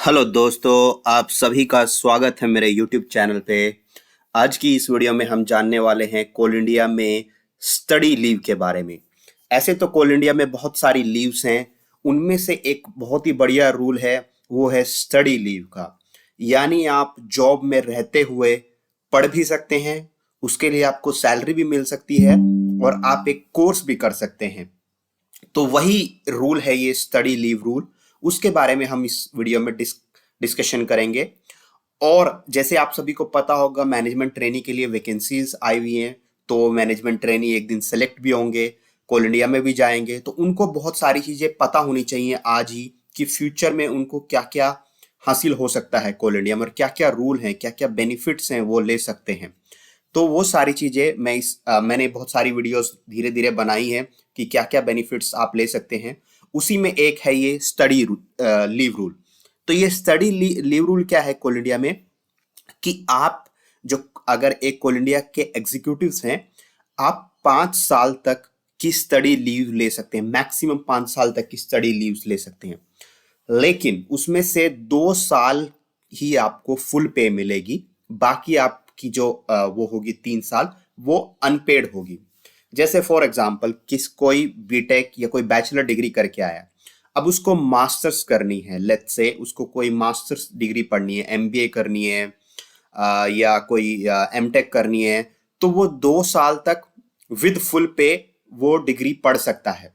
Hello दोस्तों, आप सभी का स्वागत है मेरे YouTube चैनल पे। आज की इस वीडियो में हम जानने वाले हैं कोल इंडिया में स्टडी लीव के बारे में। ऐसे तो कोल इंडिया में बहुत सारी लीव्स हैं, उनमें से एक बहुत ही बढ़िया रूल है, वो है स्टडी लीव का। यानी आप जॉब में रहते हुए पढ़ भी सकते हैं, उसके लिए आपको सैलरी भी मिल सकती है और आप एक कोर्स भी कर सकते हैं। तो वही रूल है ये स्टडी लीव रूल। उसके बारे में हम इस वीडियो में डिस्कशन करेंगे। और जैसे आप सभी को पता होगा, मैनेजमेंट ट्रेनी के लिए वैकेंसीज आई हुई हैं। तो मैनेजमेंट ट्रेनी एक दिन सेलेक्ट भी होंगे, कोल इंडिया में भी जाएंगे, तो उनको बहुत सारी चीजें पता होनी चाहिए आज ही कि फ्यूचर में उनको क्या क्या हासिल हो सकता है कोल इंडिया में, और क्या क्या रूल हैं, क्या क्या बेनिफिट्स हैं वो ले सकते हैं। तो वो सारी चीजें मैंने बहुत सारी वीडियोस धीरे धीरे बनाई हैं कि क्या क्या बेनिफिट्स आप ले सकते हैं। उसी में एक है ये स्टडी लीव रूल। तो ये स्टडी लीव रूल क्या है कोल इंडिया में, कि आप जो अगर एक कोल इंडिया के एग्जीक्यूटिव्स हैं, आप 5 साल तक की स्टडी लीव ले सकते हैं, मैक्सिमम 5 साल तक की स्टडी लीव ले सकते हैं। लेकिन उसमें से 2 साल ही आपको फुल पे मिलेगी, बाकी आपकी जो वो होगी 3 साल, वो अनपेड होगी। जैसे फॉर एग्जाम्पल कोई बीटेक या कोई बैचलर डिग्री करके आया, अब उसको मास्टर्स करनी है, लेट्स से उसको कोई मास्टर्स डिग्री पढ़नी है, एमबीए करनी है, या कोई एमटेक करनी है, तो वो 2 साल तक विद फुल पे वो डिग्री पढ़ सकता है।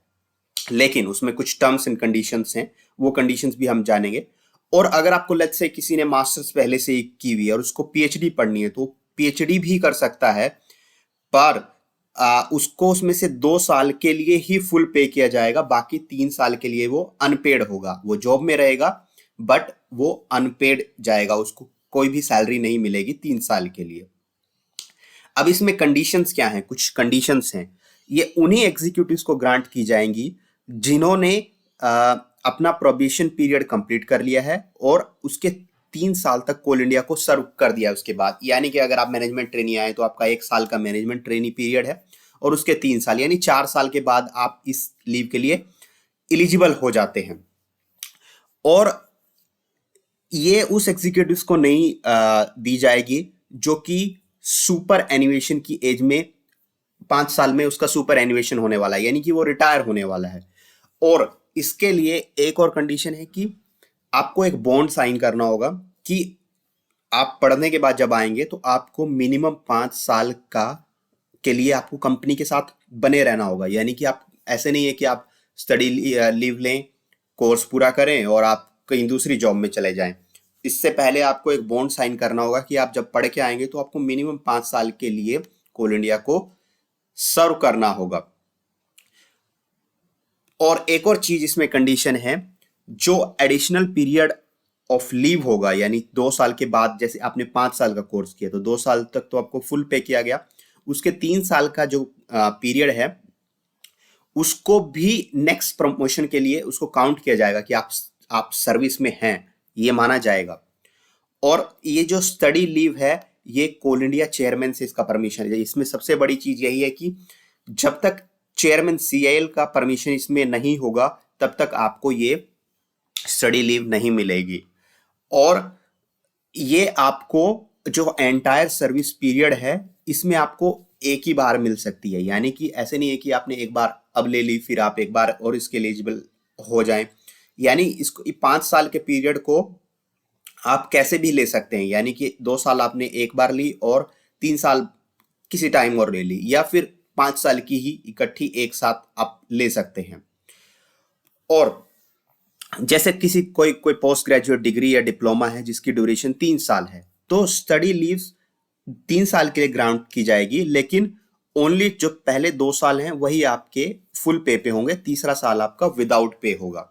लेकिन उसमें कुछ टर्म्स एंड कंडीशंस हैं, वो कंडीशंस भी हम जानेंगे। और अगर आपको लेट्स से किसी ने मास्टर्स पहले से ही की हुई है और उसको पीएचडी पढ़नी है, तो पीएचडी भी कर सकता है, पर उसको उसमें से 2 साल के लिए ही फुल पे किया जाएगा, बाकी 3 साल के लिए वो अनपेड होगा। वो जॉब में रहेगा बट वो अनपेड जाएगा, उसको कोई भी सैलरी नहीं मिलेगी 3 साल के लिए। अब इसमें कंडीशंस क्या हैं? कुछ कंडीशंस हैं, ये उन्हीं एग्जीक्यूटिव्स को ग्रांट की जाएंगी जिन्होंने अपना प्रोबेशन पीरियड कंप्लीट कर लिया है और उसके 3 साल तक कोल इंडिया को सर्व कर दिया उसके बाद। यानी कि अगर आप मैनेजमेंट ट्रेनी आए तो आपका 1 साल का मैनेजमेंट ट्रेनी पीरियड है और उसके 3 साल यानी 4 साल के बाद आप इस लीव के लिए इलिजिबल हो जाते हैं। और ये उस एग्जीक्यूटिव्स को नहीं दी जाएगी जो कि सुपर एनिमेशन की एज में 5 साल में उसका सुपर एनिमेशन होने वाला है, यानी कि वो रिटायर होने वाला है। और इसके लिए एक और कंडीशन है कि आपको एक बॉन्ड साइन करना होगा कि आप पढ़ने के बाद जब आएंगे तो आपको मिनिमम 5 साल का के लिए आपको कंपनी के साथ बने रहना होगा। यानी कि आप ऐसे नहीं है कि आप स्टडी लीव लें, कोर्स पूरा करें और आप कहीं दूसरी जॉब में चले जाएं। इससे पहले आपको एक बॉन्ड साइन करना होगा कि आप जब पढ़ के आएंगे तो आपको मिनिमम 5 साल के लिए कोल इंडिया को सर्व करना होगा। और एक और चीज इसमें कंडीशन है, जो एडिशनल पीरियड ऑफ लीव होगा, यानी 2 साल के बाद, जैसे आपने 5 साल का कोर्स किया तो 2 साल तक तो आपको फुल पे किया गया, उसके 3 साल का जो पीरियड है उसको भी नेक्स्ट प्रमोशन के लिए उसको काउंट किया जाएगा कि आप सर्विस में हैं, ये माना जाएगा। और ये जो स्टडी लीव है, ये कोल इंडिया चेयरमैन से इसका परमिशन है। इसमें सबसे बड़ी चीज यही है कि जब तक चेयरमैन सीआईएल का परमिशन इसमें नहीं होगा तब तक आपको ये स्टडी लीव नहीं मिलेगी। और ये आपको जो एंटायर सर्विस पीरियड है इसमें आपको एक ही बार मिल सकती है। यानी कि ऐसे नहीं है कि आपने एक बार अब ले ली फिर आप एक बार और इसके एलिजिबल हो जाएं। यानी इसको 5 साल के पीरियड को आप कैसे भी ले सकते हैं, यानी कि 2 साल आपने एक बार ली और 3 साल किसी टाइम और ले ली, या फिर 5 साल की ही इकट्ठी एक साथ आप ले सकते हैं। और जैसे किसी कोई पोस्ट ग्रेजुएट डिग्री या डिप्लोमा है जिसकी ड्यूरेशन 3 साल है, तो स्टडी लीव्स 3 साल के लिए ग्रांट की जाएगी, लेकिन ओनली जो पहले 2 साल हैं वही आपके फुल पे होंगे, तीसरा साल आपका विदाउट पे होगा।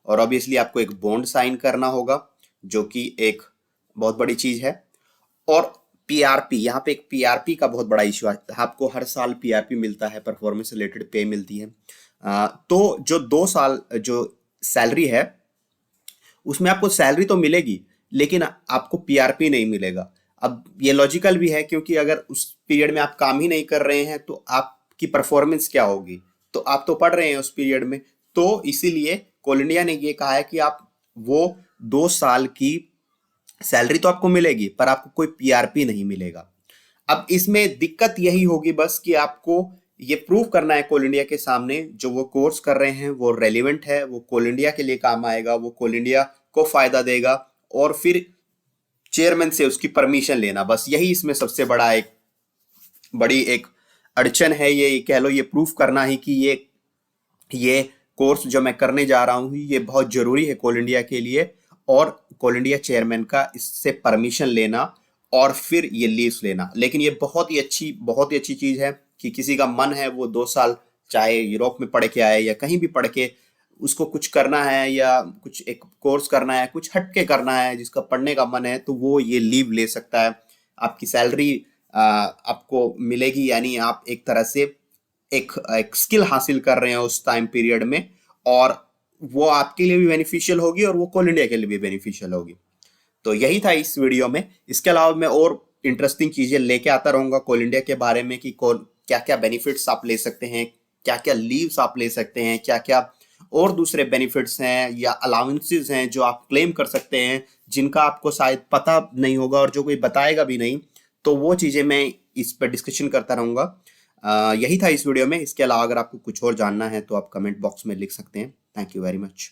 और ऑब्वियसली आपको एक बॉन्ड साइन करना होगा जो कि एक बहुत बड़ी चीज है। और पीआरपी, यहाँ पे एक पीआरपी का बहुत बड़ा इशू है, आपको हर साल पीआरपी मिलता है, परफॉर्मेंस रिलेटेड पे मिलती है। तो जो 2 साल जो सैलरी है उसमें आपको सैलरी तो मिलेगी लेकिन आपको पीआरपी नहीं मिलेगा। अब ये लॉजिकल भी है क्योंकि अगर उस पीरियड में आप काम ही नहीं कर रहे हैं तो आपकी परफॉर्मेंस क्या होगी? तो आप तो पढ़ रहे हैं उस पीरियड में, तो इसीलिए कोल इंडिया ने ये कहा है कि आप वो 2 साल की सैलरी तो आपको मिलेगी, पर आपको कोई पीआरपी नहीं मिलेगा। अब इसमें दिक्कत यही होगी बस कि आपको ये प्रूव करना है कोल इंडिया के सामने जो वो कोर्स कर रहे हैं वो रेलिवेंट है, वो कोल इंडिया के लिए काम आएगा, वो कोल इंडिया को फायदा देगा, और फिर चेयरमैन से उसकी परमिशन लेना। बस यही इसमें सबसे बड़ी एक अड़चन है। ये कह लो, ये प्रूफ करना ही कि ये कोर्स जो मैं करने जा रहा हूँ ये बहुत जरूरी है कोल इंडिया के लिए, और कोल इंडिया चेयरमैन का इससे परमिशन लेना और फिर ये लीव्स लेना। लेकिन ये बहुत ही अच्छी चीज है कि किसी का मन है वो 2 साल चाहे यूरोप में पढ़ के आए या कहीं भी पढ़ के उसको कुछ करना है या कुछ एक कोर्स करना है, कुछ हटके करना है, जिसका पढ़ने का मन है, तो वो ये लीव ले सकता है। आपकी सैलरी आपको मिलेगी, यानी आप एक तरह से एक स्किल हासिल कर रहे हैं उस टाइम पीरियड में, और वो आपके लिए भी बेनिफिशियल होगी और वो कोल इंडिया के लिए भी बेनिफिशियल होगी। तो यही था इस वीडियो में। इसके अलावा मैं और इंटरेस्टिंग चीजें लेके आता रहूंगा कोल इंडिया के बारे में कि क्या क्या बेनिफिट्स आप ले सकते हैं, क्या क्या लीव्स आप ले सकते हैं, क्या क्या और दूसरे बेनिफिट्स हैं या अलाउंसेस हैं जो आप क्लेम कर सकते हैं, जिनका आपको शायद पता नहीं होगा और जो कोई बताएगा भी नहीं। तो वो चीजें मैं इस पर डिस्कशन करता रहूंगा। यही था इस वीडियो में। इसके अलावा अगर आपको कुछ और जानना है तो आप कमेंट बॉक्स में लिख सकते हैं। Thank you very much.